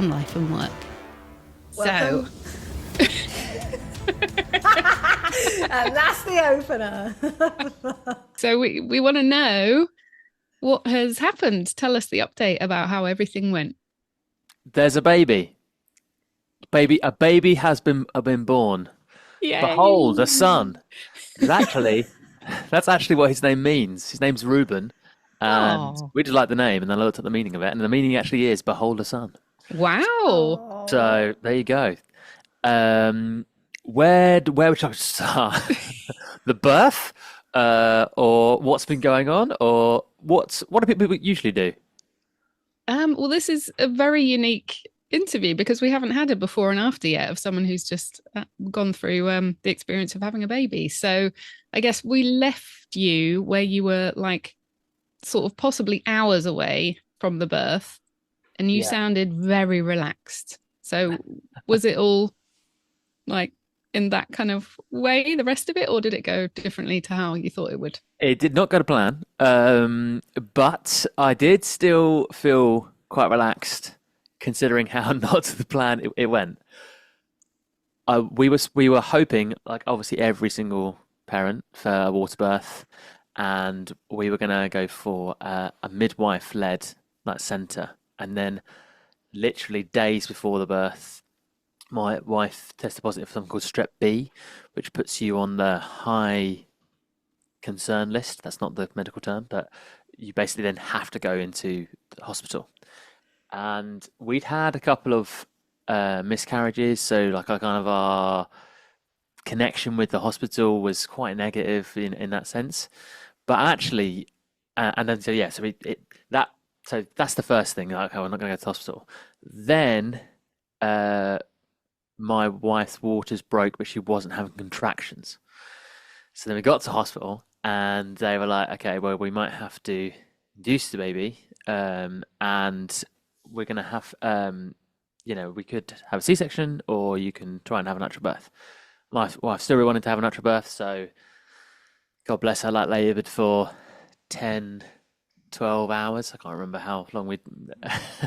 life and work. Welcome. So, And that's the opener. so we want to know what has happened. Tell us the update about how everything went. There's a baby. A baby has been born. Yay! Behold, a son. That's actually what his name means. His name's Reuben, and Oh, we just like the name. And then I looked at the meaning of it, and the meaning actually is "behold a son." wow! Oh. So there you go. Where would I start? The birth, or what's been going on, or what do people usually do? Well, this is a very unique interview because we haven't had a before and after yet of someone who's just gone through the experience of having a baby. So I guess we left you where you were like sort of possibly hours away from the birth, and you Yeah. sounded very relaxed. So was it all like in that kind of way, the rest of it, or did it go differently to how you thought it would? It did not go to plan, but I did still feel quite relaxed, considering how not to the plan it went. We were hoping, like obviously every single parent, for a water birth, and we were gonna go for a midwife-led like center, and then literally days before the birth, my wife tested positive for something called Strep B, which puts you on the high concern list. That's not the medical term, but you basically then have to go into the hospital. And we'd had a couple of miscarriages, so like our connection with the hospital was quite negative in that sense. But actually, and then so yeah, so that's the first thing. Like, okay, we're not going to go to the hospital. Then uh, my wife's waters broke, but she wasn't having contractions. So then we got to hospital, and they were like, "Okay, well, we might have to induce the baby, and we're gonna have, we could have a C-section, or you can try and have a natural birth." My wife still really wanted to have a natural birth, so God bless her, like laboured for 10, 12 hours. I can't remember how long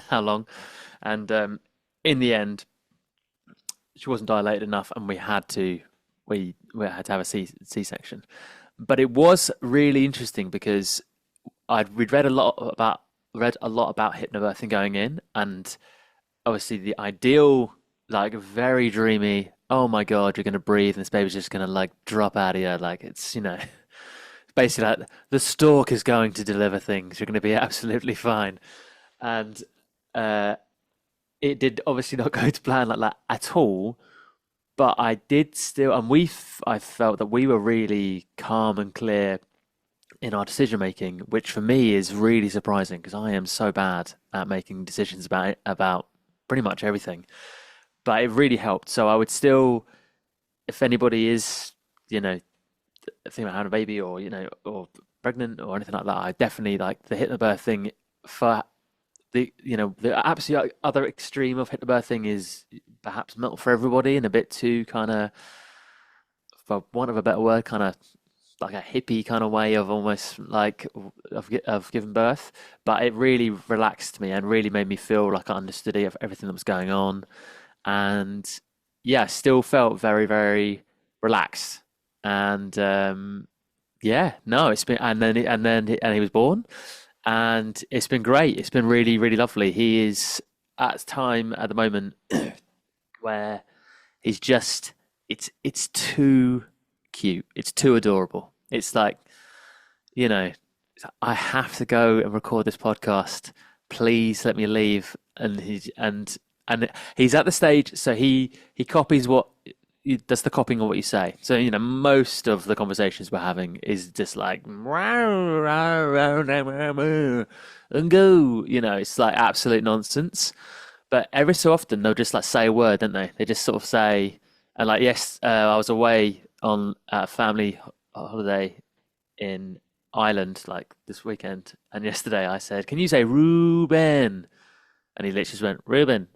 how long, and in the end, she wasn't dilated enough, and we had to have a C-section. But it was really interesting because we'd read a lot about hypnobirthing going in, and obviously the ideal, like very dreamy. Oh my God, you're gonna breathe, and this baby's just gonna like drop out of you. Like it's basically like the stork is going to deliver things. You're gonna be absolutely fine, and uh, it did obviously not go to plan like that at all. But I did still, and I felt that we were really calm and clear in our decision making, which for me is really surprising because I am so bad at making decisions about pretty much everything. But it really helped. So I would still, if anybody is, thinking about having a baby, or or pregnant or anything like that, I definitely like the hypnobirth thing. For the absolute other extreme of hypnobirthing is perhaps not for everybody, and a bit too kind of, for want of a better word, kind of like a hippie kind of way of almost like of giving birth. But it really relaxed me and really made me feel like I understood everything that was going on, and yeah, still felt very, very relaxed. And yeah, no, it's been, and he was born, and it's been great. It's been really, really lovely. He is at the moment where he's just it's too cute. It's too adorable. It's like, you know, I have to go and record this podcast. Please let me leave. And he's at the stage, so he copies he does the copying of what you say. So, most of the conversations we're having is just like and go, it's like absolute nonsense. But every so often they'll just like say a word, don't they? They just sort of say, and like, yes, I was away on a family holiday in Ireland like this weekend, and yesterday I said, "Can you say Ruben?" And he literally just went, "Ruben."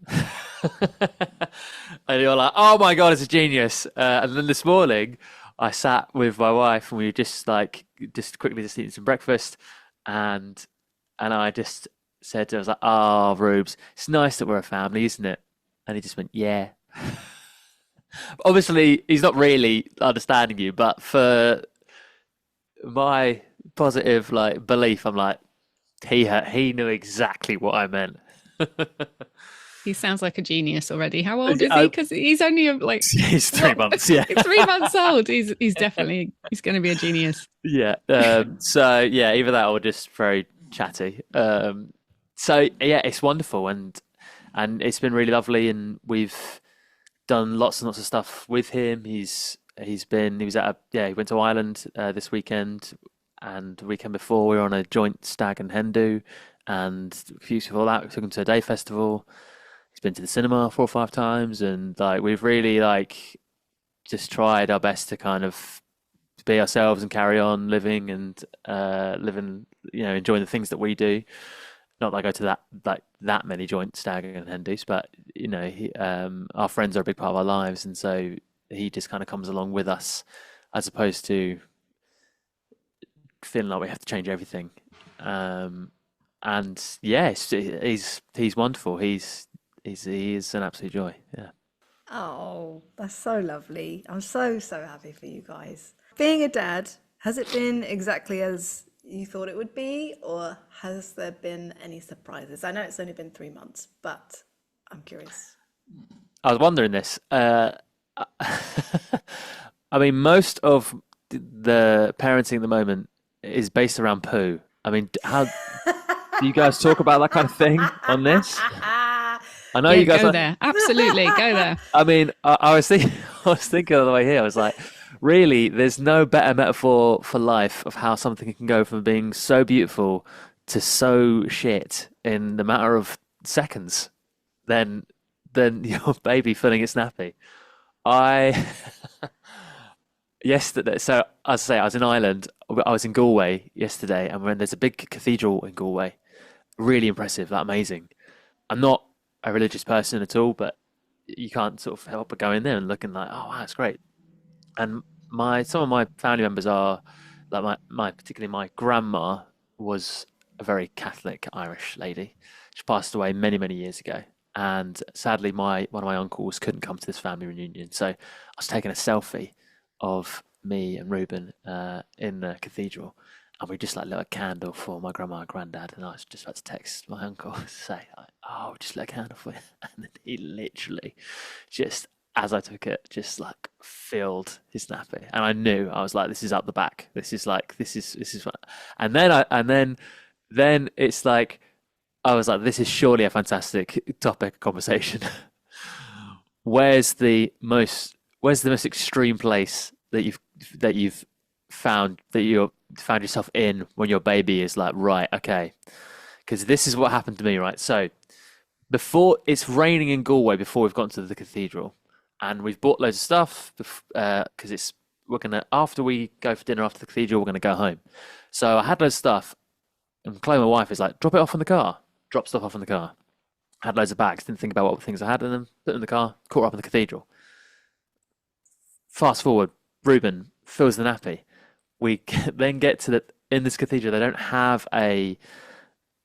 And you're like, "Oh my God, it's a genius." And then this morning, I sat with my wife, and we were just quickly just eating some breakfast, and I just said, I was like, "Oh, Rubes, it's nice that we're a family, isn't it?" And he just went, "Yeah." Obviously, he's not really understanding you, but for my positive like belief, I'm like, he knew exactly what I meant. He sounds like a genius already. How old is he? I, Because he's only like he's three what? months, yeah. 3 months old. He's going to be a genius. Yeah. So yeah, either that or just very chatty. So yeah, it's wonderful and it's been really lovely, and we've done lots and lots of stuff with him. He was at he went to Ireland this weekend, and the weekend before we were on a joint stag and hen do, and before that we took him to a day festival. He's been to the cinema 4 or 5 times, and like we've really like just tried our best to kind of be ourselves and carry on living and living, enjoying the things that we do. Not that I go to that many joint stag and hen dos, but our friends are a big part of our lives, and so he just kind of comes along with us, as opposed to feeling like we have to change everything. And yes, he's wonderful. He is an absolute joy. Yeah. Oh, that's so lovely. I'm so, so happy for you guys. Being a dad, has it been exactly as you thought it would be, or has there been any surprises? I know it's only been 3 months, but I'm curious. I was wondering this. I mean, most of the parenting at the moment is based around poo. I mean, how do you guys talk about that kind of thing on this? I know Yeah, you guys go are. there. Absolutely, go there. I mean, I was thinking, I was thinking on the way here. I was like, really, there's no better metaphor for life of how something can go from being so beautiful to so shit in the matter of seconds than your baby filling its nappy. I yesterday, so as I say, I was in Ireland. I was in Galway yesterday, and when there's a big cathedral in Galway, really impressive, like amazing. I'm not a religious person at all, but you can't sort of help but go in there and looking like, oh wow, that's great. And some of my family members are like my particularly my grandma was a very Catholic Irish lady. She passed away many, many years ago. And sadly one of my uncles couldn't come to this family reunion. So I was taking a selfie of me and Reuben in the cathedral, and we just like lit a candle for my grandma and granddad, and I was just about to text my uncle to say, like, "Oh, we just lit a candle for you," and then he literally just, as I took it, just like filled his nappy, and I knew I was like, "This is up the back. This is what," and then it's like I was like, "This is surely a fantastic topic of conversation." Where's the most extreme place that you've found yourself in when your baby is like, right, okay, because this is what happened to me, right? So before it's raining in Galway, before we've gotten to the cathedral, and we've bought loads of stuff because we're gonna, after we go for dinner after the cathedral, we're gonna go home. So I had loads of stuff, and Chloe, my wife, is like, drop it off in the car. Drop stuff off in the car. I had loads of bags, didn't think about what things I had in them, put them in the car, caught up in the cathedral. Fast forward, Reuben fills the nappy. We then get to in this cathedral, they don't have a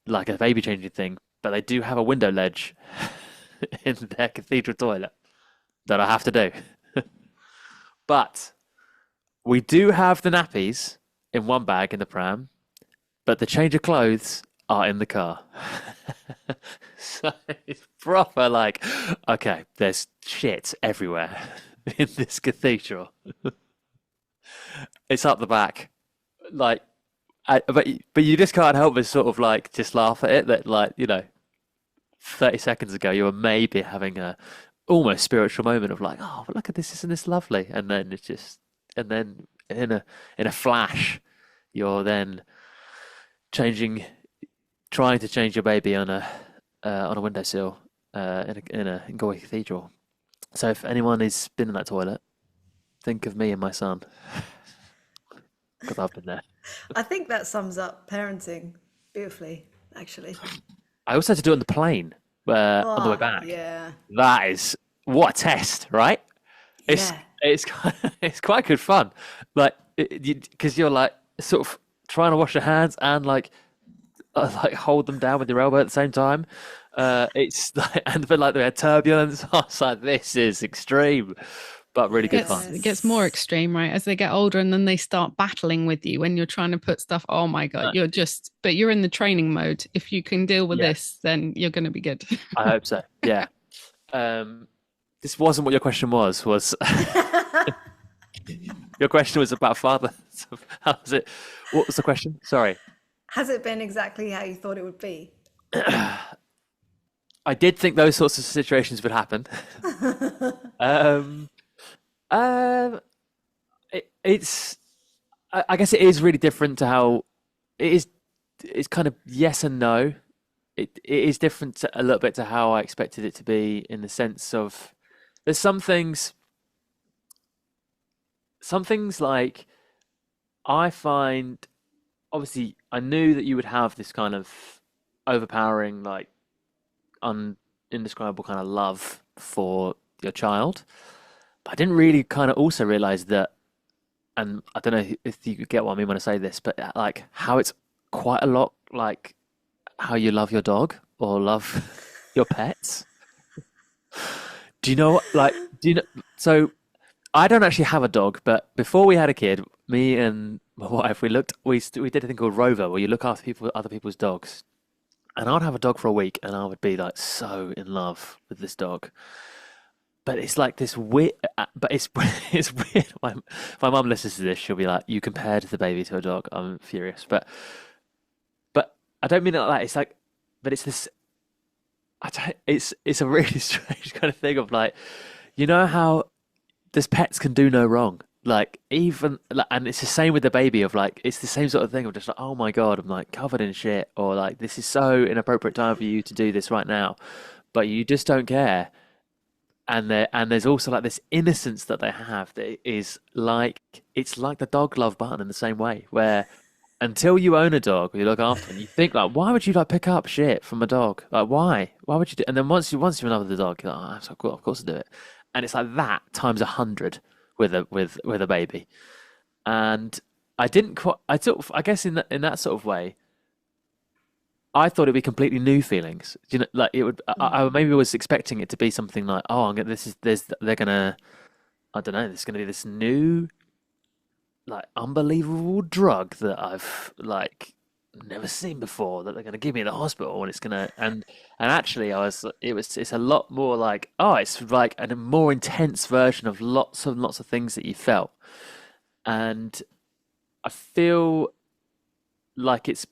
baby changing thing, but they do have a window ledge in their cathedral toilet that I have to do. But we do have the nappies in one bag in the pram, but the change of clothes are in the car. So it's proper like, okay, there's shit everywhere in this cathedral. It's up the back, like, but you just can't help but sort of like just laugh at it. That, like, 30 seconds ago you were maybe having a almost spiritual moment of like, oh, but look at this, isn't this lovely? And then and then in a flash, you're then changing, trying to change your baby on a windowsill in Galway Cathedral. So if anyone has been in that toilet, think of me and my son, because I've been there. I think that sums up parenting beautifully, actually. I also had to do it on the plane on the way Oh, back. yeah. That is what a test, right? It's Yeah. it's it's quite good fun, like because you're like sort of trying to wash your hands and like like hold them down with your elbow at the same time. It's like, and but like they had turbulence. I was like, this is extreme, but really good fun. It gets more Yes. extreme, right? As they get older and then they start battling with you when you're trying to put stuff. Oh my God, Uh, but you're in the training mode. If you can deal with yeah, this, then you're going to be good. I hope so. Yeah. Um, this wasn't what your question was. Was your question was about father? How was it? What was the question? Sorry. Has it been exactly how you thought it would be? I did think those sorts of situations would happen. Um, um, it's I guess it is really different to how it is. It's kind of yes and no. It is different a little bit to how I expected it to be in the sense of there's some things like I find obviously I knew that you would have this kind of overpowering like indescribable kind of love for your child, but I didn't really kind of also realize that, and I don't know if you get what I mean when I say this, but like how it's quite a lot like how you love your dog or love your pets. Do you know, like, do you know? So I don't actually have a dog, but before we had a kid, me and my wife, we did a thing called Rover, where you look after other people's dogs. And I'd have a dog for a week, and I would be like so in love with this dog. But it's like this weird, but it's it's weird. My mum listens to this, she'll be like, "You compared the baby to a dog." I'm furious, but I don't mean it like that. It's like, but it's this. It's a really strange kind of thing of like, you know how this pets can do no wrong. Like even like, and it's the same with the baby of like it's the same sort of thing of just like oh my God I'm like covered in shit or like this is so inappropriate time for you to do this right now, but you just don't care. And there's also like this innocence that they have that is like it's like the dog love button in the same way where until you own a dog or you look after them, you think like, why would you like pick up shit from a dog? Like, why? Why would you do? And then once you're in love with the dog, you're like, oh, so cool, of course I do it. And it's like that times 100 with a baby. And I didn't quite. I guess in that sort of way, I thought it'd be completely new feelings. You know, like it would. I maybe was expecting it to be something like, oh, I'm gonna. This is there's they're gonna. I don't know. There's gonna be this new like unbelievable drug that I've like never seen before that they're going to give me in the hospital and it's going to and actually it's a lot more like oh it's like a more intense version of lots of things that you felt and I feel like it's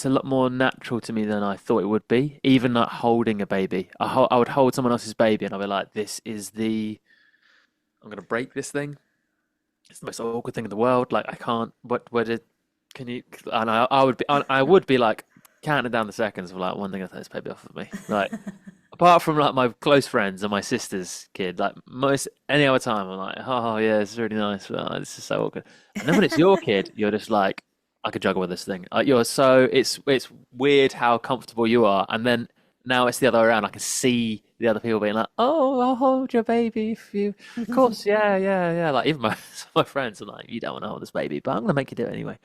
a lot more natural to me than I thought it would be even like holding a baby I would hold someone else's baby and I'd be like this is the I'm going to break this thing. It's the most awkward thing in the world. Like I can't. What did? Can you? And I would be like counting down the seconds of like one thing I thought this baby off of me. Like apart from like my close friends and my sister's kid, like most any other time, I'm like, oh yeah, it's really nice. But, this is so awkward. And then when it's your kid, you're just like, I could juggle with this thing. You're so it's weird how comfortable you are, and then now it's the other way around. I can see the other people being like, "Oh, I'll hold your baby if you." Of course, yeah, yeah, yeah. Like even my my friends are like, "You don't want to hold this baby, but I'm gonna make you do it anyway."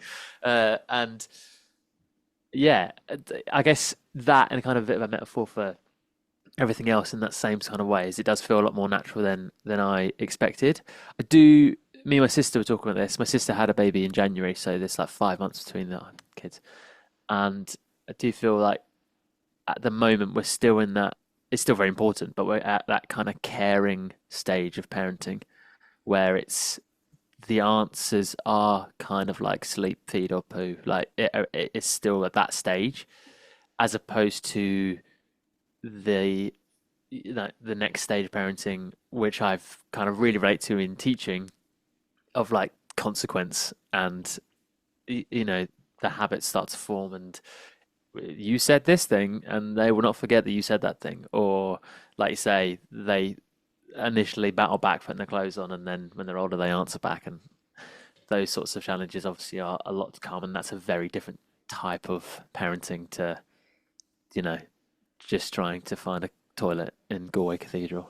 And yeah, I guess that and kind of a bit of a metaphor for everything else in that same kind of way is it does feel a lot more natural than I expected. I do. Me and my sister were talking about this. My sister had a baby in January, so there's like 5 months between the kids, and I do feel like at the moment we're still in that. It's still very important, but we're at that kind of caring stage of parenting where it's the answers are kind of like sleep, feed, or poo. Like it's still at that stage, as opposed to the the next stage of parenting, which I've kind of really relate to in teaching, of like consequence and you know the habits start to form and you said this thing and they will not forget that you said that thing or like you say they initially battle back putting their clothes on and then when they're older they answer back and those sorts of challenges obviously are a lot to come and that's a very different type of parenting to you know just trying to find a toilet in Galway Cathedral.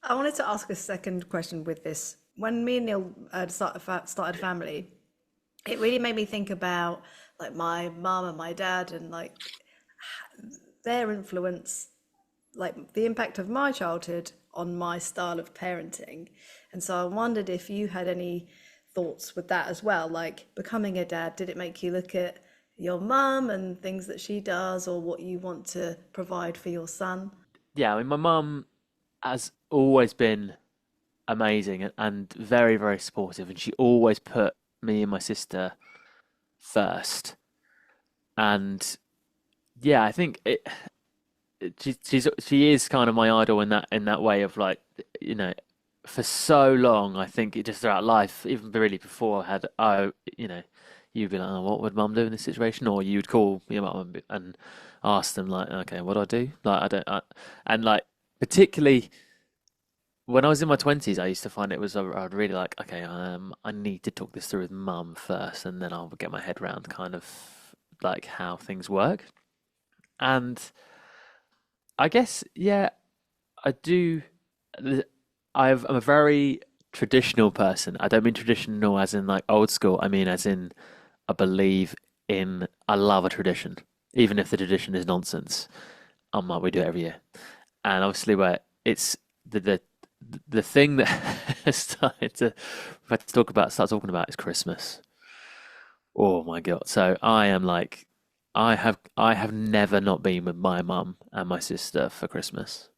I wanted to ask a second question with this. When me and Neil started a family, it really made me think about like my mum and my dad, and like their influence, like the impact of my childhood on my style of parenting. And so I wondered if you had any thoughts with that as well, like becoming a dad, did it make you look at your mum and things that she does, or what you want to provide for your son? Yeah, I mean, my mum has always been amazing and very, very supportive, and she always put me and my sister first. And yeah, I think she is kind of my idol in that way of like, you know, for so long. I think it just throughout life, even really before I had, you know, you'd be like, oh, what would mum do in this situation? Or you'd call your mum and ask them like, okay, what do I do? Like, I don't, and like particularly when I was in my 20s, I used to find it was I'd really like, okay, I need to talk this through with mum first, and then I'll get my head around kind of like how things work. And I guess, yeah, I do. I'm a very traditional person. I don't mean traditional as in like old school. I mean as in I love a tradition, even if the tradition is nonsense. I'm like, we do it every year, and obviously, where it's the the thing that has started to if I had to start talking about is Christmas. Oh my God! So I am like, I have never not been with my mum and my sister for Christmas.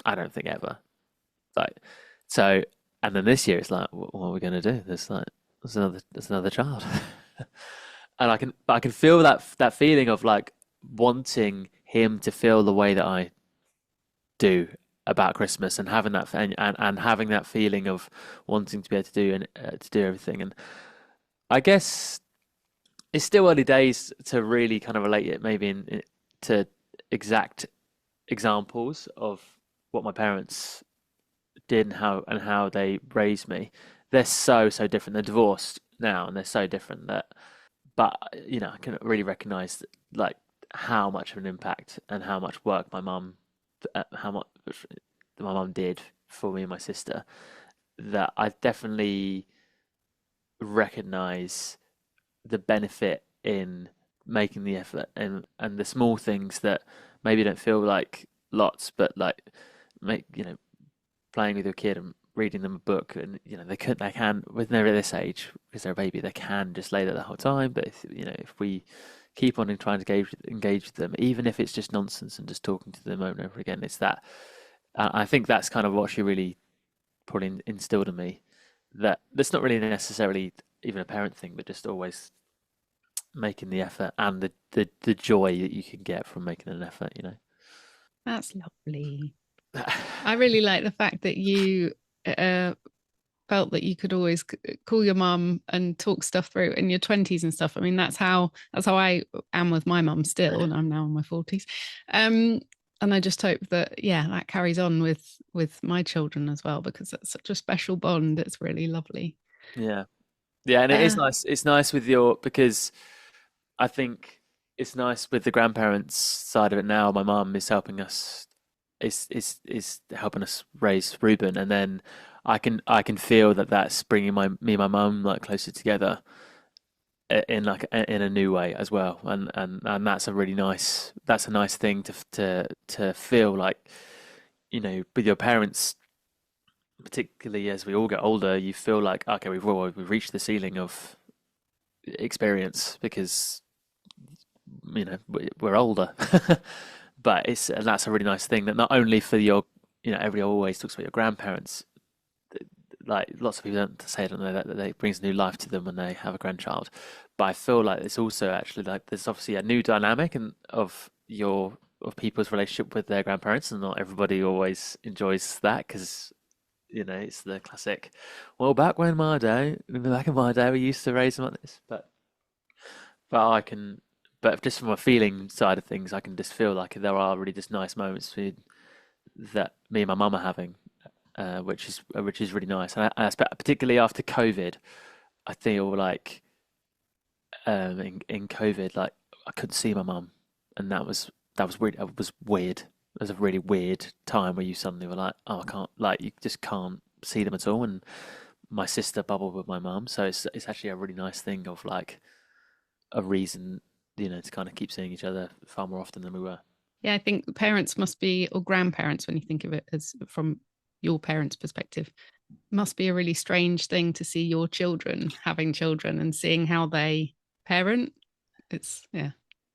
I don't think ever. Like, so, and then this year it's like, what are we going to do? There's another child, and I can feel that feeling of like wanting him to feel the way that I do about Christmas, and having and having that feeling of wanting to be able to do everything. And I guess it's still early days to really kind of relate it maybe to exact examples of what my parents did and how they raised me. They're so different. They're divorced now, and they're so different that. But you know, I can really recognise like how much of an impact and how much work how much my mum did for me and my sister. That I definitely recognise the benefit in making the effort and the small things that maybe don't feel like lots, but like make you know playing with your kid and reading them a book, and you know they can when they're at this age because they're a baby, they can just lay there the whole time. But if you know if we keep on and trying to engage with them, even if it's just nonsense and just talking to them over and over again, it's that I think that's kind of what she really probably instilled in me. That's not really necessarily even a parent thing, but just always making the effort and the joy that you can get from making an effort, you That's lovely. know. I really like the fact that you uh, felt that you could always call your mum and talk stuff through in your 20s and stuff. I mean, that's how I am with my mum still, and I'm now in my 40s. Um, and I just hope that yeah, that carries on with my children as well, because that's such a special bond. It's really lovely. Yeah. Yeah, and it is Uh, nice. It's nice with your because I think it's nice with the grandparents side of it now. My mum is helping us is helping us raise Ruben, and then I can feel that that's bringing me and my mum like closer together in like in a new way as well, and that's a really that's a nice thing to feel like you know with your parents, particularly as we all get older, you feel like okay we've reached the ceiling of experience because you know we're older. But it's and that's a really nice thing that not only for your you know everybody always talks about your grandparents, like lots of people don't say don't know that it brings new life to them when they have a grandchild, but I feel like it's also actually like there's obviously a new dynamic and of people's relationship with their grandparents, and not everybody always enjoys that because you know it's the classic well back in my day we used to raise them like this, but I can but just from a feeling side of things I can just feel like there are really just nice moments that me and my mum are having, which is really nice. And I expect, particularly after COVID, I feel like in COVID, like I couldn't see my mum, and that was weird. It was weird. It was a really weird time where you suddenly were like, oh, I can't, like you just can't see them at all. And my sister bubbled with my mum, so it's actually a really nice thing of like a reason, to kind of keep seeing each other far more often than we were. Yeah, I think parents must be, or grandparents, when you think of it as from your parents' perspective, must be a really strange thing to see your children having children and seeing how they parent. It's, yeah.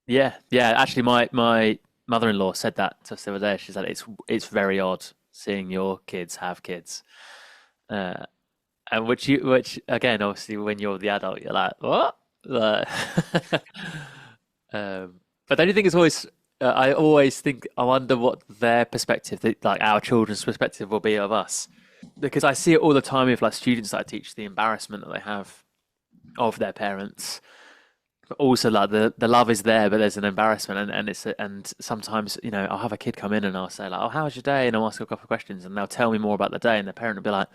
Yeah, yeah. Actually, my mother-in-law said that to us the other day. She said it's very odd seeing your kids have kids, uh, and which again, obviously, when you're the adult, you're like, what? Like, but the only thing is always, I always think, I wonder what their perspective, like our children's perspective, will be of us, because I see it all the time with like students that I teach, the embarrassment that they have of their parents. But also, like the love is there, but there's an embarrassment, and sometimes I'll have a kid come in and I'll say like, "Oh, how was your day?" and I'll ask a couple of questions, and they'll tell me more about the day, and the parent will be like,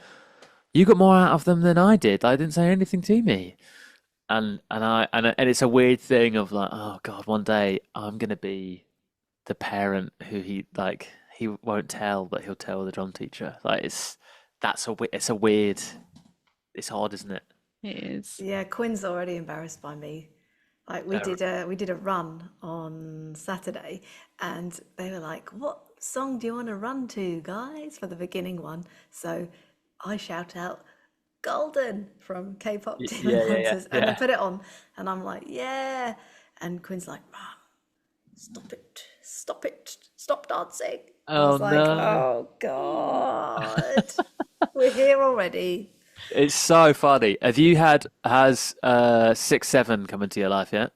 "You got more out of them than I did. I didn't say anything to me." And it's a weird thing of like, oh God, one day I'm gonna be the parent who he won't tell, but he'll tell the drum teacher. Like it's a weird, it's odd, isn't it? It is. Yeah, Quinn's already embarrassed by me. Like Uh, we did a run on Saturday, and they were like, "What song do you want to run to, guys, for the beginning one?" So I shout out "Golden" from K-pop Demon yeah, yeah, yeah, Hunters, and they yeah. put it on, and I'm like, "Yeah!" And Quinn's like, "Mom, stop it, stop dancing." I Oh was like, no. "Oh God, we're here already." It's so funny. Has 6, 7 come into your life yet?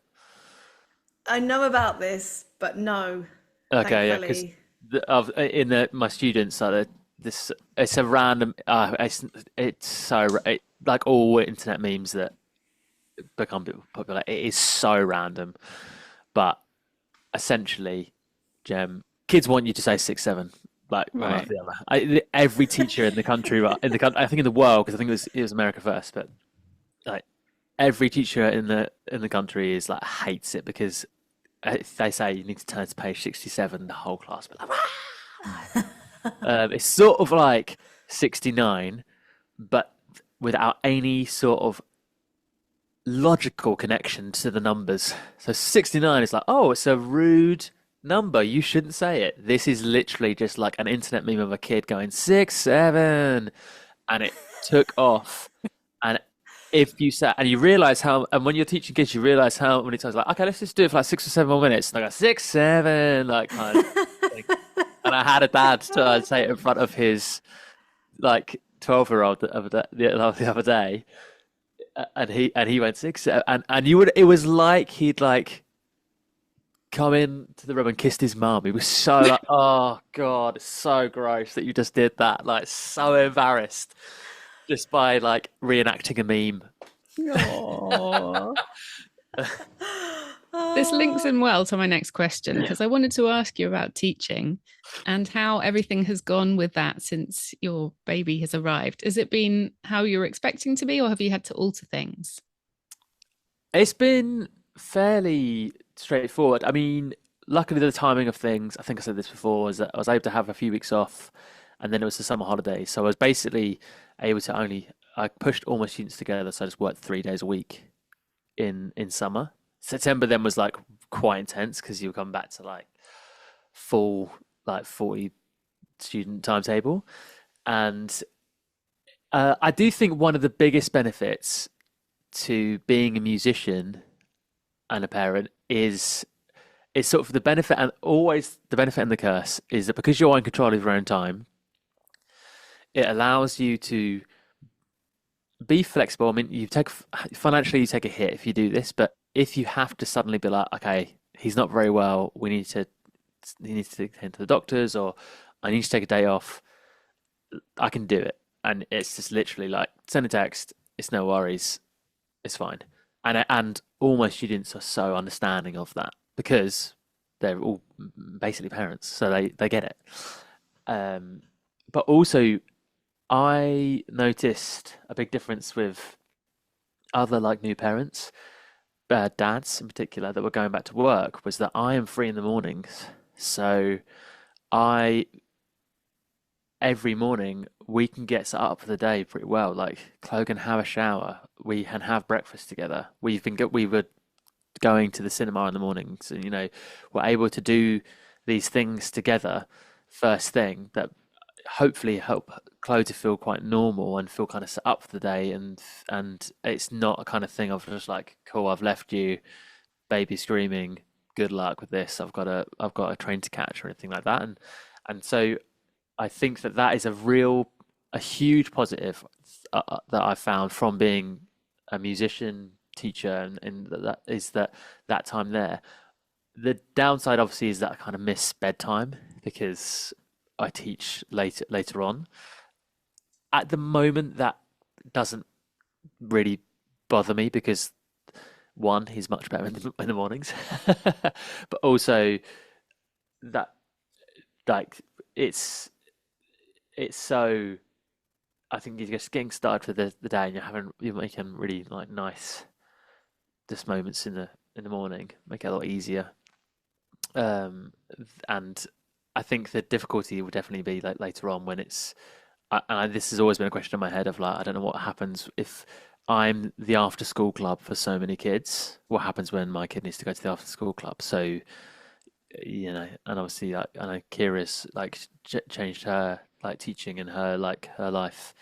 I know about this, but no, Okay, yeah, because thankfully. of in my students, this it's a random. It's so like all internet memes that become popular. It is so random, but essentially, Gem, kids want you to say 6, 7. Like one after Right. the other. Every teacher in the country, in the country, I think in the world, because I think it was America first, but like every teacher in the country is like hates it because if they say you need to turn to page 67, the whole class will be like, it's sort of like 69, but without any sort of logical connection to the numbers. So 69 is like, oh, it's a rude number. You shouldn't say it. This is literally just like an internet meme of a kid going 6, 7, and it took off. And if you sat and you realize how, and when you're teaching kids, you realize how many times like, okay, let's just do it for like 6 or 7 more minutes. And I go 6, 7, like kind of thing. And I had a dad to say it in front of his like 12-year-old the other day, and he went 6, and you would it was like he'd like come into the room and kissed his mum. He was so like, oh God, it's so gross that you just did that. Like so embarrassed just by like reenacting a meme. Oh. This links Oh, in well to my next question because I wanted to ask you about teaching and how everything has gone with that since your baby has arrived. Has it been how you were expecting to be, or have you had to alter things? It's been fairly straightforward. I mean, luckily the timing of things, I think I said this before, was that I was able to have a few weeks off and then it was the summer holidays. So I was basically able to I pushed all my students together, so I just worked 3 days a week in summer. September then was like quite intense because you come back to like full like 40 student timetable. And I do think one of the biggest benefits to being a musician and a parent is sort of the benefit, and always the benefit and the curse is that because you're in control of your own time, it allows you to be flexible. I mean, you take financially, you take a hit if you do this, but if you have to suddenly be like, okay, he's not very well, he needs to attend to the doctors, or I need to take a day off, I can do it. And it's just literally like send a text, it's no worries, it's fine. And all my students are so understanding of that because they're all basically parents, so they get it. Um, but also, I noticed a big difference with other like new parents, dads in particular, that were going back to work was that I am free in the mornings. So I every morning we can get set up for the day pretty well. Like Chloe can have a shower, we can have breakfast together. We would going to the cinema in the mornings, and we're able to do these things together first thing that hopefully help Chloe to feel quite normal and feel kind of set up for the day, and it's not a kind of thing of just like, cool, I've left you, baby screaming, good luck with this, I've got a train to catch or anything like that. And so I think that is a huge positive that I found from being a musician teacher, and that is that time there. The downside obviously is that I kind of miss bedtime because I teach later on. At the moment, that doesn't really bother me because one, he's much better in the mornings, but also that, like, it's it's so. I think you're just getting started for the day, and you're making really like nice just moments in the morning, make it a lot easier. Um, and I think the difficulty will definitely be like later on when this has always been a question in my head of like, I don't know what happens if I'm the after school club for so many kids. What happens when my kid needs to go to the after school club? So, and obviously, like, I know Kira's like changed her like teaching and her life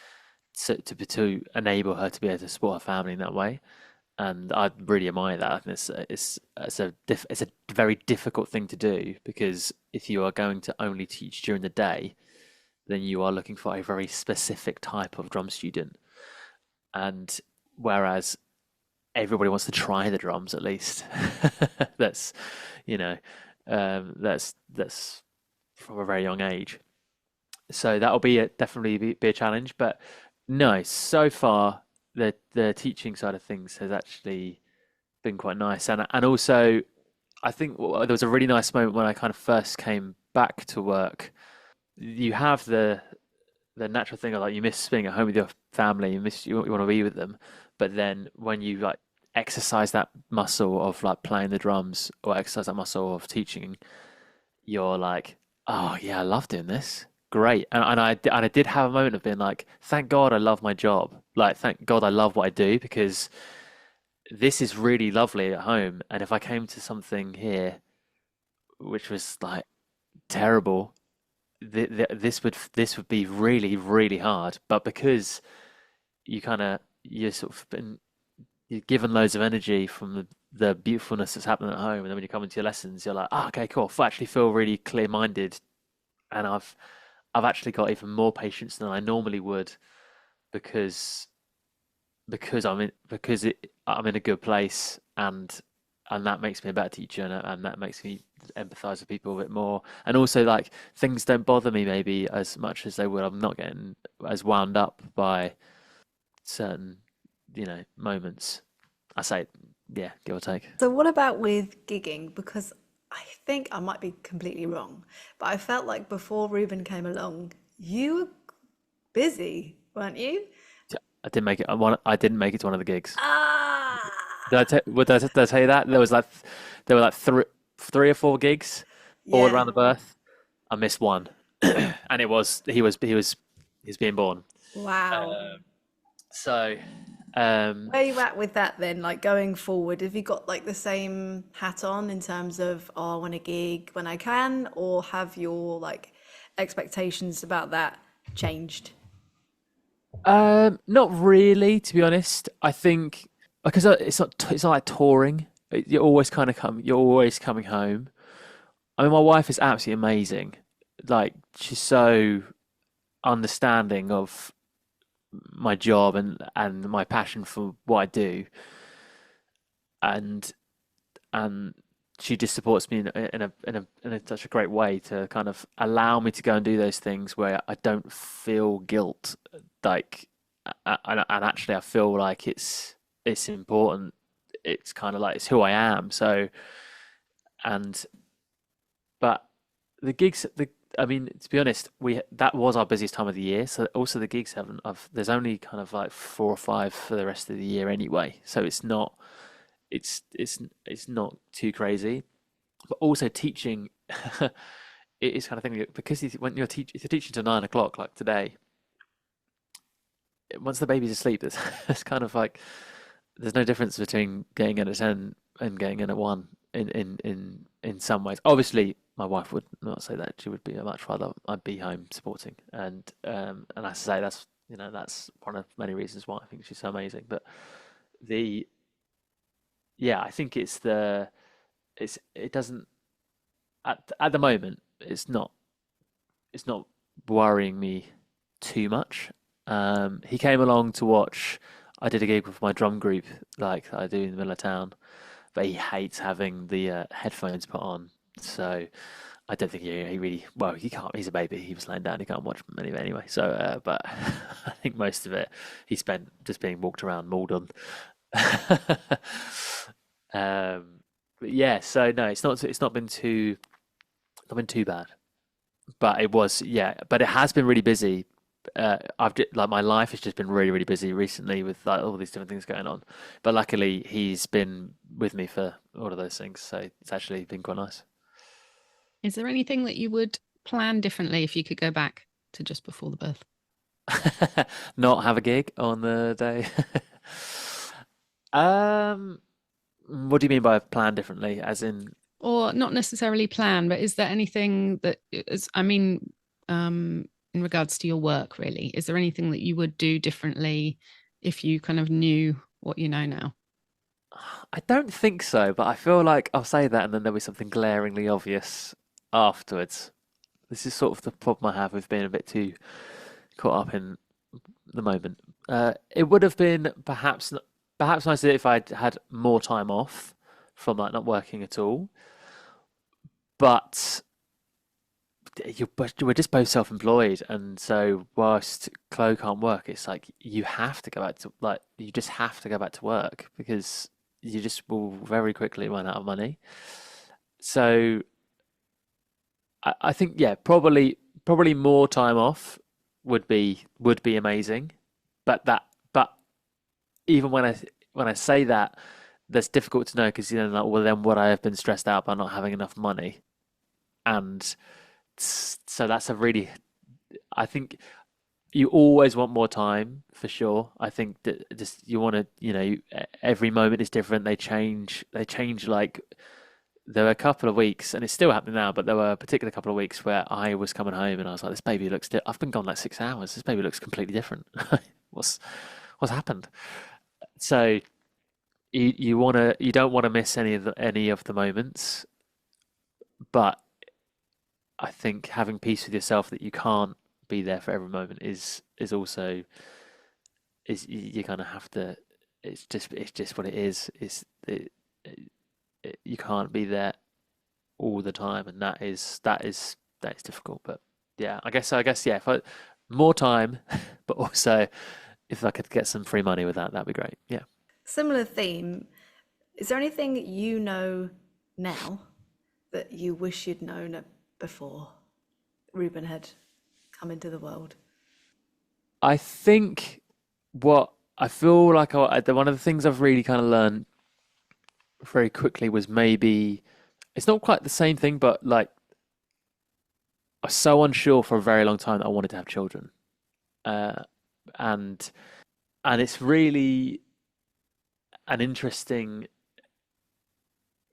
to enable her to be able to support her family in that way. And I really admire that. I think it's a very difficult thing to do because if you are going to only teach during the day, then you are looking for a very specific type of drum student. And whereas everybody wants to try the drums at least, that's you know that's from a very young age. So that'll definitely be a challenge. But no, so far the teaching side of things has actually been quite nice, and also I think there was a really nice moment when I kind of first came back to work. You have the natural thing of like you miss being at home with your family, you want to be with them, but then when you like exercise that muscle of like playing the drums or exercise that muscle of teaching, you're like, oh yeah, I love doing this. Great. And I did have a moment of being like, thank God I love my job. Like, thank God I love what I do because this is really lovely at home. And if I came to something here which was like terrible, this would be really, really hard. But because you're sort of been you're given loads of energy from the beautifulness that's happening at home, and then when you come into your lessons, you're like, oh, okay, cool. I actually feel really clear-minded, and I've actually got even more patience than I normally would because I'm in a good place, and that makes me a better teacher, and that makes me empathize with people a bit more, and also like things don't bother me maybe as much as they would. I'm not getting as wound up by certain moments. I say, yeah, give or take. So, what about with gigging? Because I think I might be completely wrong, but I felt like before Ruben came along, you were busy, weren't you? I didn't make it. I didn't make it to one of the gigs. Ah, Did I tell you that there were like three or four gigs all yeah. around the birth. I missed one, and he was being born. Wow. Um, so um, Where are you at with that then? Like going forward, have you got like the same hat on in terms of, oh, I want to gig when I can, or have your like expectations about that changed? not really, to be honest. I think because it's not like touring. You're always coming home. I mean, my wife is absolutely amazing. Like she's so understanding of my job and my passion for what I do, and and she just supports me in such a great way to kind of allow me to go and do those things where I don't feel guilt, like, and actually I feel like it's important. It's kind of like it's who I am. So, and but the gigs, I mean, to be honest, we that was our busiest time of the year. So also the gigs haven't. There's only kind of like four or five for the rest of the year anyway. So it's not too crazy. But also teaching, it is kind of thing because when if you're teaching till 9 o'clock like today, once the baby's asleep, it's kind of like there's no difference between getting in at 10 and getting in at one in some ways. Obviously, my wife would not say that. She would be much rather I'd be home supporting, and I say that's that's one of many reasons why I think she's so amazing. But the yeah, I think it doesn't at the moment it's not worrying me too much. He came along to watch. I did a gig with my drum group, like I do in the middle of town, but he hates having the headphones put on. So I don't think he really well. He can't. He's a baby. He was laying down. He can't watch many anyway. So, but I think most of it he spent just being walked around mauled on. But yeah. So no, it's not been too bad. But it was, yeah, but it has been really busy. Like my life has just been really busy recently with like all these different things going on. But luckily, he's been with me for all of those things, so it's actually been quite nice. Is there anything that you would plan differently if you could go back to just before the birth? Not have a gig on the day. Um, what do you mean by plan differently? As in, Or not necessarily plan, but is there anything that is, I mean, in regards to your work, really, is there anything that you would do differently if you kind of knew what you know now? I don't think so, but I feel like I'll say that and then there'll be something glaringly obvious afterwards. This is sort of the problem I have with being a bit too caught up in the moment. It would have been perhaps nicer if I'd had more time off from like not working at all. But we're just both self-employed, and so whilst Chloe can't work, it's like you have to go back to like you just have to go back to work because you just will very quickly run out of money. So I think yeah, probably more time off would be amazing. But even when I say that, that's difficult to know because like well then would I have been stressed out by not having enough money? And so that's a really I think you always want more time for sure. I think that just you want to every moment is different. They change like there were a couple of weeks, and it's still happening now, but there were a particular couple of weeks where I was coming home and I was like, this baby looks I've been gone like 6 hours. This baby looks completely different. what's what's happened? So you don't want to miss any of the moments, but I think having peace with yourself that you can't be there for every moment is also is you kind of have to. It's just what it is. You can't be there all the time, and that is difficult. But yeah, I guess yeah. If I more time, but also if I could get some free money with that, that'd be great. Yeah. Similar theme. Is there anything you know now that you wish you'd known before Ruben had come into the world? I think what I feel like one of the things I've really kind of learned very quickly was maybe it's not quite the same thing, but like I was so unsure for a very long time that I wanted to have children, uh, and it's really an interesting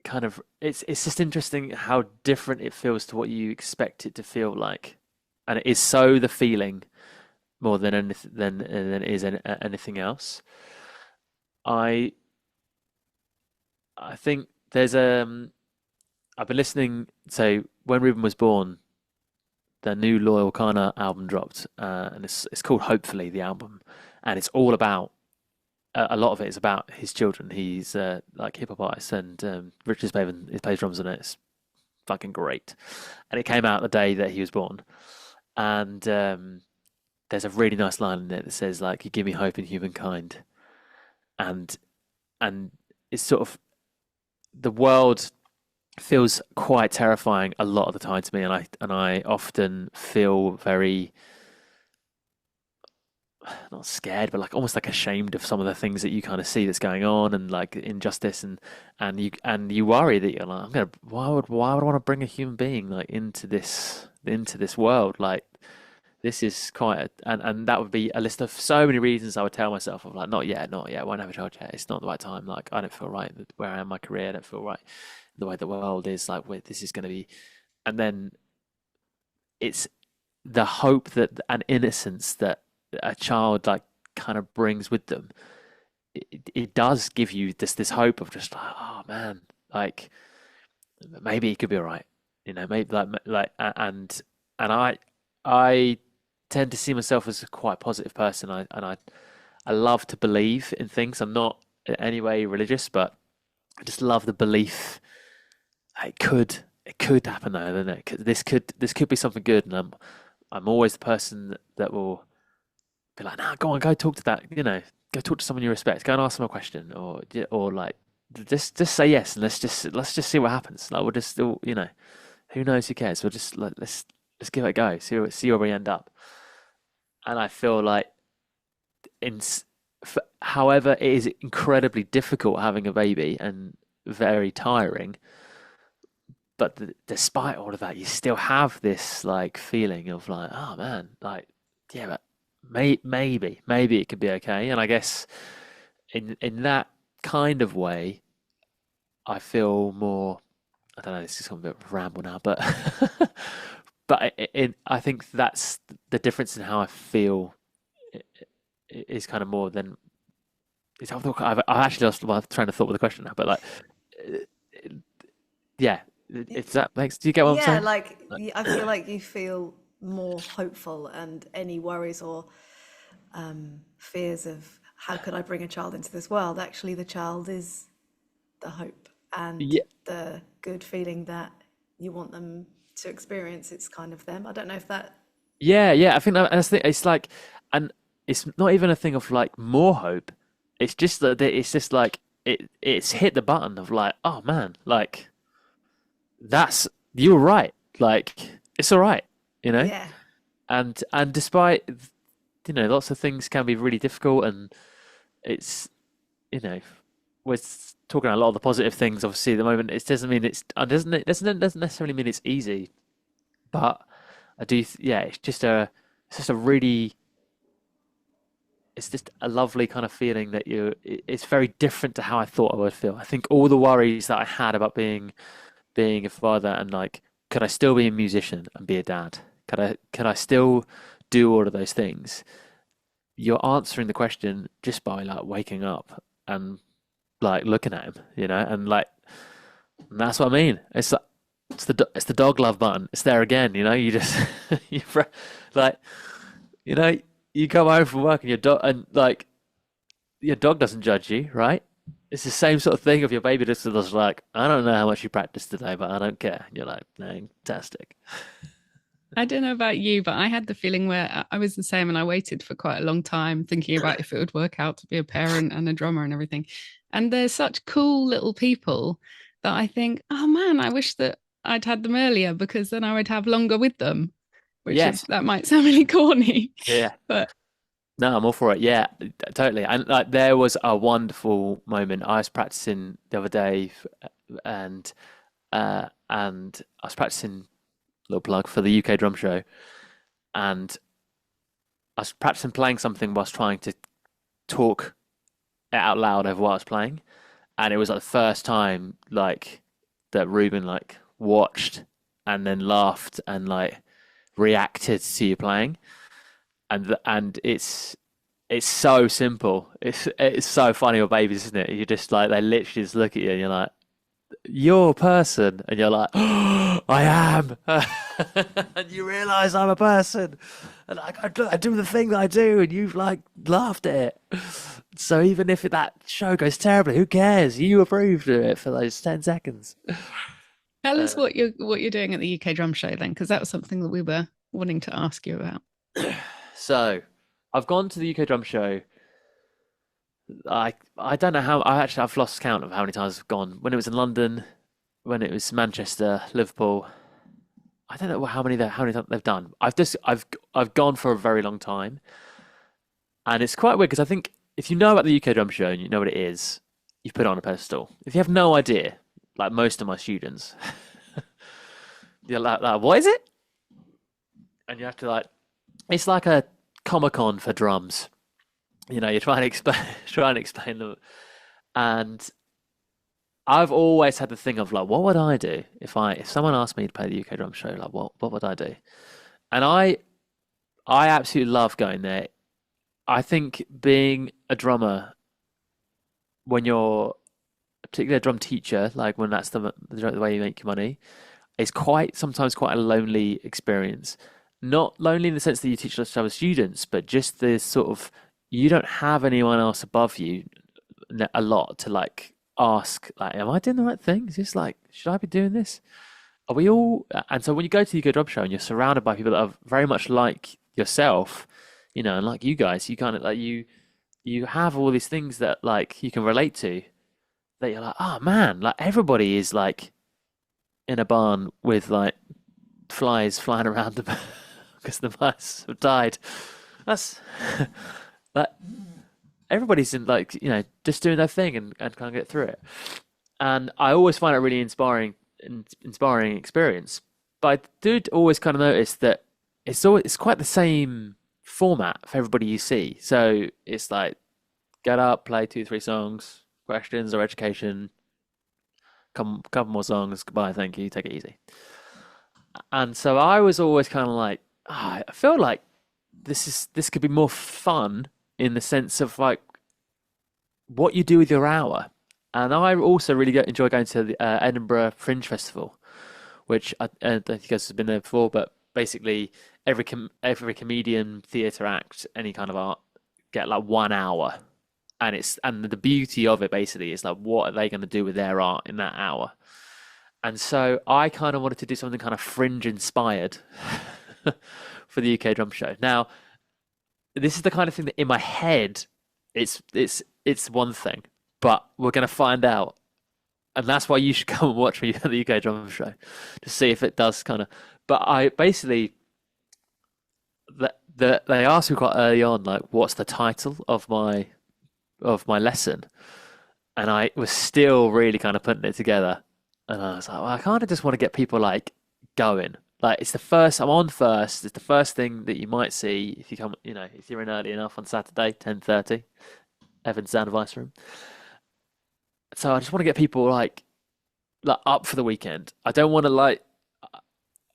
kind of it's just interesting how different it feels to what you expect it to feel like, and it is so the feeling more than anything than it is anything else. I I think there's I've been listening. So when Ruben was born, the new Loyal Kana album dropped, and it's called Hopefully the album, and it's all about a lot of it is about his children. He's like hip hop artist, and Richard Spaven he plays drums on it. It's fucking great, and it came out the day that he was born, and there's a really nice line in it that says like, "You give me hope in humankind," and and it's sort of the world feels quite terrifying a lot of the time to me, and I often feel very not scared, but like almost like ashamed of some of the things that you kind of see that's going on, and like injustice, and you worry that you're like, I'm gonna why would I want to bring a human being like into this world? Like this is quite and that would be a list of so many reasons I would tell myself of like, not yet, not yet, won't have a child yet. It's not the right time. Like, I don't feel right where I am in my career. I don't feel right the way the world is. Like, wait, this is going to be, and then it's the hope that and innocence that a child like kind of brings with them. It does give you this hope of just like, oh man, like maybe it could be all right, maybe and I tend to see myself as a quite positive person. I love to believe in things. I'm not in any way religious, but I just love the belief it could happen though, isn't it? 'Cause this could be something good, and I'm always the person that will be like, nah, go on, go talk to that, go talk to someone you respect, go and ask them a question, or like just say yes, and let's just see what happens. Like, we'll just still, who knows, who cares? We'll just like let's give it a go, see where we end up. And I feel like in however it is incredibly difficult having a baby and very tiring, but despite all of that, you still have this like feeling of like, oh man, like yeah, but maybe it could be okay. And I guess in that kind of way, I feel more. I don't know. This is a bit of a ramble now, but but I think that's the difference in how I feel is kind of more than. I've actually lost my train of thought with the question now, but like, uh, yeah, if that makes. Do you get what I'm Yeah, saying? like Like, I feel like you feel more hopeful, and any worries or fears of how could I bring a child into this world, actually the child is the hope and yeah, the good feeling that you want them to experience. It's kind of them. I don't know if that. yeah. I think that's the, it's like, and it's not even a thing of like more hope. It's just that it's just like it's hit the button of like, oh man, like that's you were right. Like it's all right, you know. Yeah, And despite lots of things can be really difficult, and it's you know we're talking about a lot of the positive things. Obviously, at the moment, it doesn't mean doesn't necessarily mean it's easy, but I do. Yeah, it's just a really it's just a lovely kind of feeling that it's very different to how I thought I would feel. I think all the worries that I had about being a father and like, could I still be a musician and be a dad? Could I still do all of those things? You're answering the question just by like waking up and like looking at him, and like and that's what I mean. It's the dog love button. It's there again, You just like you know you come home from work and your dog and like your dog doesn't judge you, right? It's the same sort of thing of your baby just is like, I don't know how much you practiced today, but I don't care. And you're like, fantastic. I don't know about you, but I had the feeling where I was the same and I waited for quite a long time thinking about if it would work out to be a parent and a drummer and everything. And they're such cool little people that I think, oh man, I wish that I'd had them earlier because then I would have longer with them, which is Yes. that might sound really corny, Yeah. but No, I'm all for it. Yeah, totally. And like there was a wonderful moment. I was practicing the other day and I was practicing little plug for the UK drum show and I was practicing playing something whilst trying to talk it out loud over what I was playing. And it was like the first time like that Ruben like watched and then laughed and like reacted to you playing. And it's so simple. It's so funny with babies, isn't it? You just like they literally just look at you and you're like, "You're a person," and you're like, oh, "I am," and you realise I'm a person, and I do the thing that I do, and you've like laughed at it. So even if that show goes terribly, who cares? You approved of it for those 10 seconds. tell us Uh, what you're doing at the UK drum show then, because that was something that we were wanting to ask you about. so I've gone to the UK drum show. I don't know how. I've lost count of how many times I've gone. When it was in London, when it was Manchester, Liverpool. I don't know how many times they've done. I've gone for a very long time, and it's quite weird because I think if you know about the UK drum show and you know what it is, you put it on a pedestal. If you have no idea, like most of my students, you're like, what is it? And you have to like it's like a Comic-Con for drums. You know, you're trying to explain trying to explain them, and I've always had the thing of like, what would I do if someone asked me to play the UK drum show? Like, what would I do? And I absolutely love going there. I think being a drummer when you're particularly a drum teacher, like when that's the way you make your money, is quite sometimes quite a lonely experience. Not lonely in the sense that you teach lots of other students, but just this sort of you don't have anyone else above you a lot to like ask, like, am I doing the right thing? Is this like, should I be doing this? Are we all? And so when you go to the UK Drum Show and you're surrounded by people that are very much like yourself, you know, and like you guys, you kind of like you have all these things that like you can relate to. That you're like, oh man, like everybody is like in a barn with like flies flying around them because the mice have died. That's like everybody's in like just doing their thing and kind of get through it. And I always find it really inspiring experience. But I did always kind of notice that it's quite the same format for everybody you see. So it's like get up, play two, three songs, questions or education, couple more songs, goodbye, thank you, take it easy. And so I was always kind of like, I feel like this could be more fun in the sense of like what you do with your hour. And I also really enjoy going to the Edinburgh Fringe Festival, which I don't think you guys have been there before, but basically every comedian, theatre act, any kind of art get like 1 hour. And the beauty of it basically is like what are they going to do with their art in that hour? And so I kind of wanted to do something kind of fringe inspired for the UK Drum Show. Now, this is the kind of thing that in my head it's one thing, but we're going to find out. And that's why you should come and watch me at the UK Drum Show to see if it does kind of. But I basically they asked me quite early on, like, what's the title of my lesson, and I was still really kind of putting it together. And I was like, well, I kind of just want to get people like going. Like it's the first. I'm on first. It's the first thing that you might see if you come. If you're in early enough on Saturday, 10:30, Evan's Sound Advice Room. So I just want to get people like up for the weekend. I don't want to like.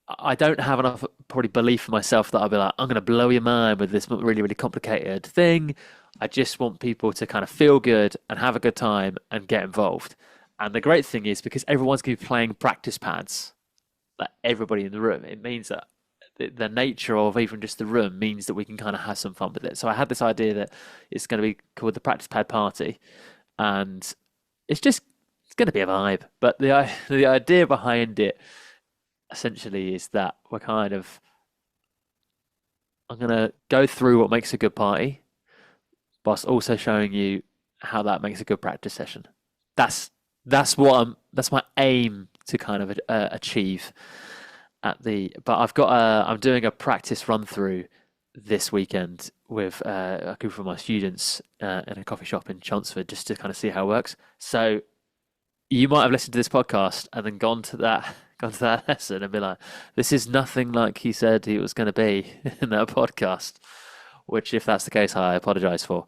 I don't have enough probably belief in myself that I'll be like, I'm going to blow your mind with this really, really complicated thing. I just want people to kind of feel good and have a good time and get involved. And the great thing is because everyone's going to be playing practice pads, like everybody in the room, it means that the nature of even just the room means that we can kind of have some fun with it. So I had this idea that it's going to be called the Practice Pad Party, and it's going to be a vibe. But the idea behind it essentially is that I'm going to go through what makes a good party, whilst also showing you how that makes a good practice session. That's my aim to kind of achieve but I'm doing a practice run through this weekend with a group of my students in a coffee shop in Chelmsford just to kind of see how it works. So you might have listened to this podcast and then gone to that lesson and be like, this is nothing like he said he was going to be in that podcast, which if that's the case, I apologize for.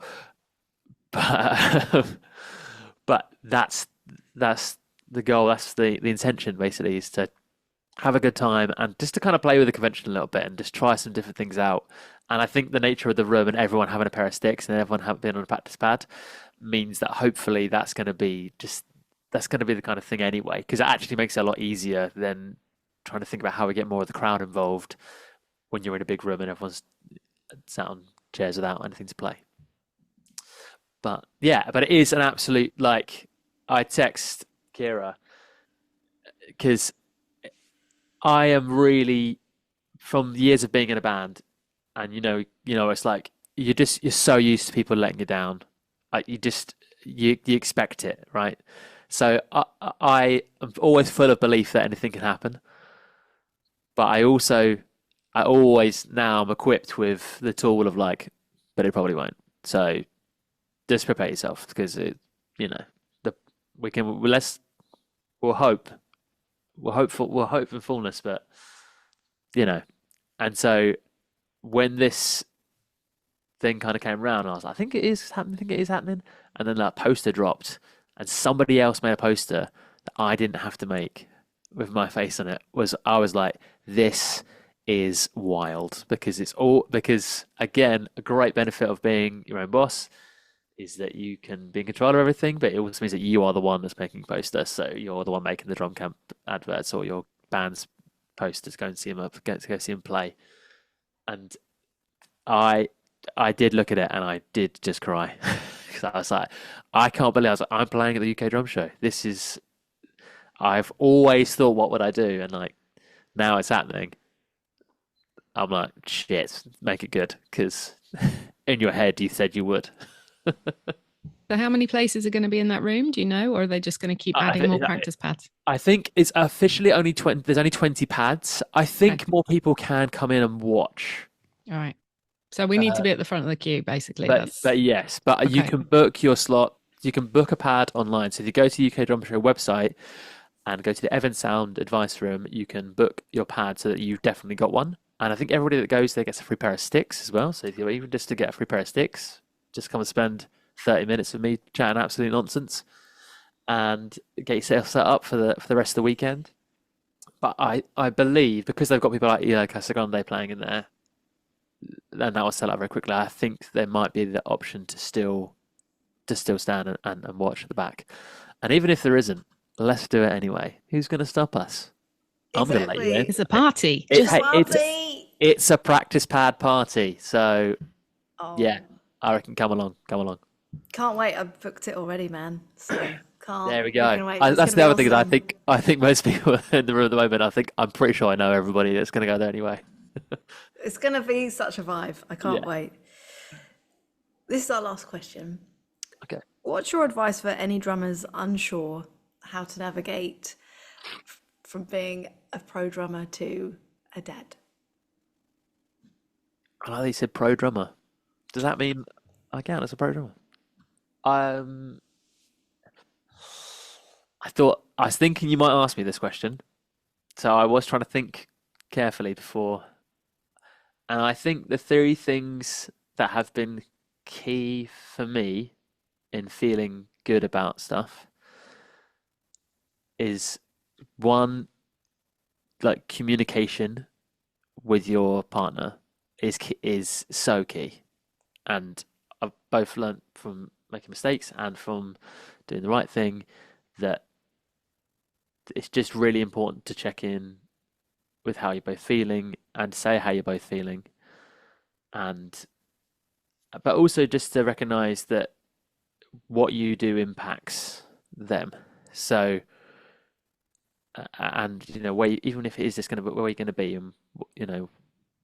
But but that's the goal. That's the intention basically, is to have a good time and just to kind of play with the convention a little bit and just try some different things out. And I think the nature of the room and everyone having a pair of sticks and everyone being on a practice pad means that hopefully that's going to be the kind of thing anyway, because it actually makes it a lot easier than trying to think about how we get more of the crowd involved when you're in a big room and everyone's sat on chairs without anything to play. But yeah, but it is an absolute, like, I text Kira because I am really, from years of being in a band, and it's like you're so used to people letting you down, like you expect it, right? So I am always full of belief that anything can happen, but I always now I'm equipped with the tool of like, but it probably won't. So just prepare yourself because we'll hope in fullness, but and so when this thing kind of came around, I was like, I think it is happening. I think it is happening. And then that poster dropped, and somebody else made a poster that I didn't have to make with my face on it. I was like, this is wild because it's all because again, a great benefit of being your own boss is that you can be in control of everything, but it also means that you are the one that's making posters. So you're the one making the drum camp adverts or your band's posters. Go and see them up, get to go see them play. And I I did look at it and I did just cry because I was like, I can't believe I'm playing at the UK Drum Show. This is I've always thought, what would I do? And like now it's happening. I'm like, shit, make it good because in your head you said you would. So how many places are going to be in that room? Do you know, or are they just going to keep I, adding more I practice pads? I think it's officially only 20. There's only 20 pads. I Okay, think more people can come in and watch. all right. So we need to Uh, be at the front of the queue, basically. but That's but yes, but you okay. can book your slot. You can book a pad online. So if you go to UK Drum Show website and go to the Evan Sound advice room, you can book your pad so that you've definitely got one. And I think everybody that goes there gets a free pair of sticks as well. So if you're even just to get a free pair of sticks, just come and spend 30 minutes with me chatting absolute nonsense and get yourself set up for the rest of the weekend. But I believe because they've got people like Eli Casagrande playing in there, and that will sell out very quickly. I think there might be the option to still stand and watch at the back. And even if there isn't, let's do it anyway. Who's going to stop us? I'm going to let you in. Exactly. It's a party. It, Just hey, Party. it's a practice pad party. So yeah, Oh, I reckon come along, come along. can't wait. I've booked it already, man. So There we we go. can wait. It's That's gonna the be other thing is awesome. I think most people in the room at the moment. I'm pretty sure I know everybody that's going to go there anyway. It's gonna be such a vibe. I Yeah. can't wait. This is our last question. Okay. What's your advice for any drummers unsure how to navigate from being a pro drummer to a dad? I like they said pro drummer. Does that mean I count as a pro drummer? Um, I was thinking you might ask me this question, so I was trying to think carefully before. And I think the three things that have been key for me in feeling good about stuff is one, like communication with your partner is so key. And I've both learnt from making mistakes and from doing the right thing that it's just really important to check in with how you're both feeling and say how you're both feeling and but also just to recognize that what you do impacts them. So and where even if it is just going to be where you're going to be and you know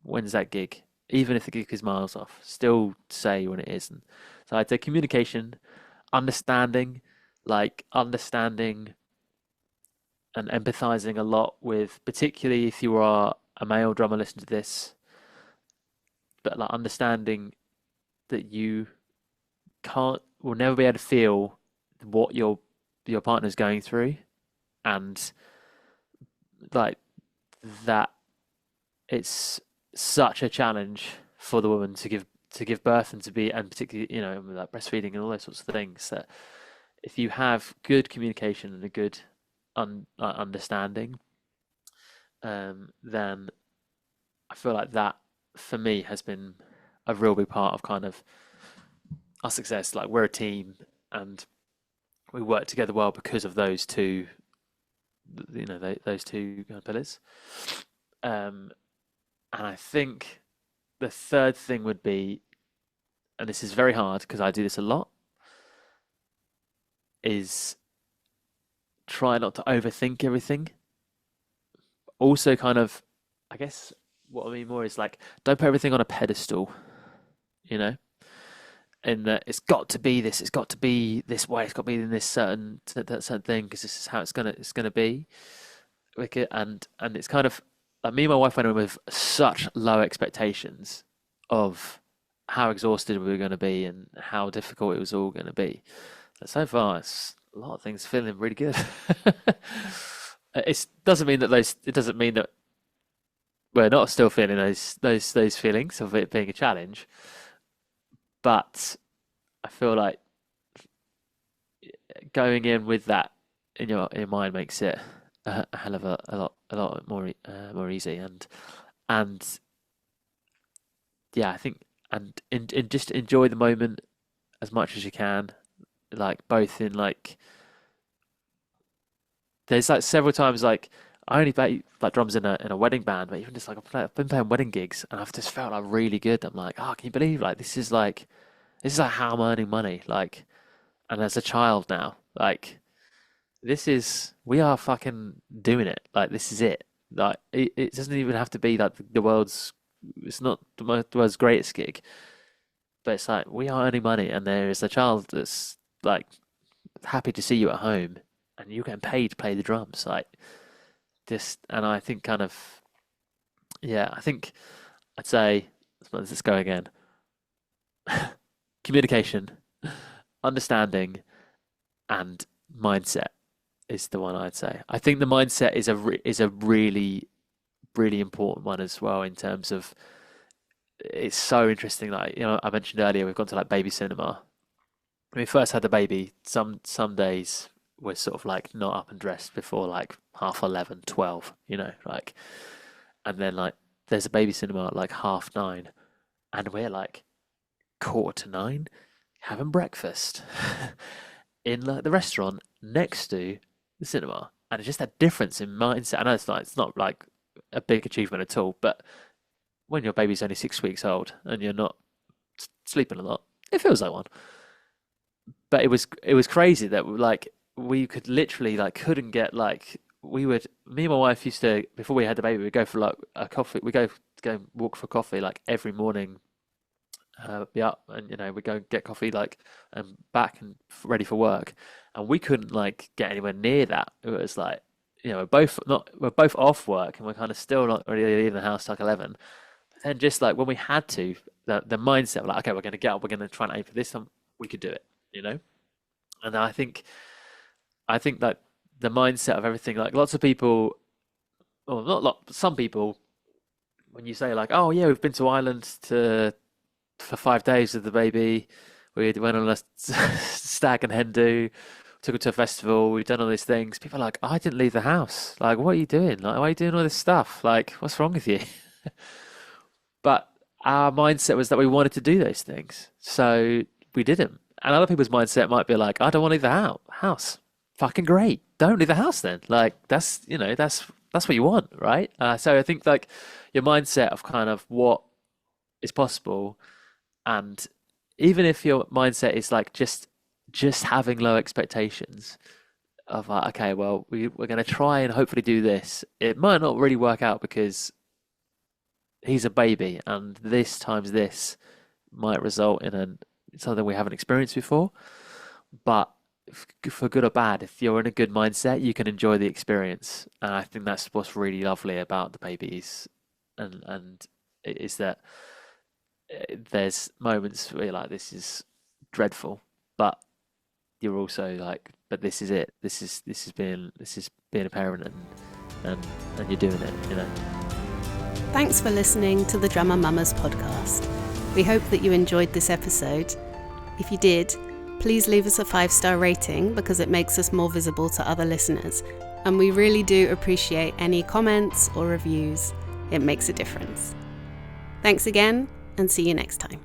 when's that gig, even if the gig is miles off, still say when it is. And so I'd say communication, understanding, like understanding and empathizing a lot with, particularly if you are a male drummer listening to this, but like understanding that you will never be able to feel what your partner's going through, and like that it's such a challenge for the woman to give birth and to be and particularly like breastfeeding and all those sorts of things that if you have good communication and a good understanding, then I feel like that for me has been a real big part of kind of our success. Like we're a team and we work together well because of those two, those two kind of pillars. Um, and I think the third thing would be, and this is very hard because I do this a lot, is try not to overthink everything. Also, kind of, I guess what I mean more is like, don't put everything on a pedestal, you know, in that it's got to be this, it's got to be this way, it's got to be in this that certain thing because this is how it's gonna be. And it's kind of like me and my wife went in with such low expectations of how exhausted we were going to be and how difficult it was all going to be. But so far, it's a lot of things feeling really good. It doesn't mean that we're not still feeling those feelings of it being a challenge, but I feel like going in with that in your mind makes it a hell of a lot more more easy, and yeah, I think and just enjoy the moment as much as you can, like both in like there's like several times like I only play like drums in a wedding band, but even just like I've been playing wedding gigs and I've just felt like really good. I'm like, oh, can you believe like this is like how I'm earning money, like, and as a child now, like this is we are fucking doing it. Like this is it. Like it doesn't even have to be like the world's. It's not the world's greatest gig, but it's like we are earning money, and there is a child that's like happy to see you at home, and you're getting paid to play the drums. Like this, and I think kind of yeah. I think I'd say let's go again. Communication, understanding, and mindset is the one I'd say. I think the mindset is a really important one as well in terms of it's so interesting. Like I mentioned earlier, we've gone to like baby cinema. When we first had the baby, some days we're sort of like not up and dressed before like half 11, 12, like, and then like there's a baby cinema at like 9:30, and we're like 9:15 having breakfast in like the restaurant next to the cinema, and it's just that difference in mindset. I know it's not like a big achievement at all, but when your baby's only 6 weeks old and you're not sleeping a lot, it feels like one. But it was crazy that like we could literally like couldn't get like we would me and my wife used to before we had the baby we'd go for like a coffee we go and walk for coffee like every morning, be up and we go get coffee like and back and ready for work, and we couldn't like get anywhere near that. It was like we're both off work and we're kind of still not really leaving the house till like 11. And just like when we had to, the mindset of like, okay, we're going to get up, we're going to try and aim for this, and we could do it, And I think that the mindset of everything, like lots of people, or not lot, some people, when you say like, oh yeah, we've been to Ireland for 5 days with the baby, we went on a stag and hen do, took her to a festival, we've done all these things. People are like, I didn't leave the house. Like, what are you doing? Like, why are you doing all this stuff? Like, what's wrong with you? But our mindset was that we wanted to do those things, so we did them. And other people's mindset might be like, I don't want to leave the house. Fucking great. Don't leave the house then. Like, that's what you want, right? So I think like your mindset of kind of what is possible, and even if your mindset is like just having low expectations of like, okay, well, we're going to try and hopefully do this. It might not really work out because he's a baby, and this times this might result in something we haven't experienced before. But for good or bad, if you're in a good mindset, you can enjoy the experience. And I think that's what's really lovely about the babies, and it is that there's moments where you're like, this is dreadful, but you're also like, but this is it. This is being a parent, and you're doing it. Thanks for listening to the Drummer Mamas podcast. We hope that you enjoyed this episode. If you did, please leave us a 5-star rating because it makes us more visible to other listeners. And we really do appreciate any comments or reviews. It makes a difference. Thanks again, and see you next time.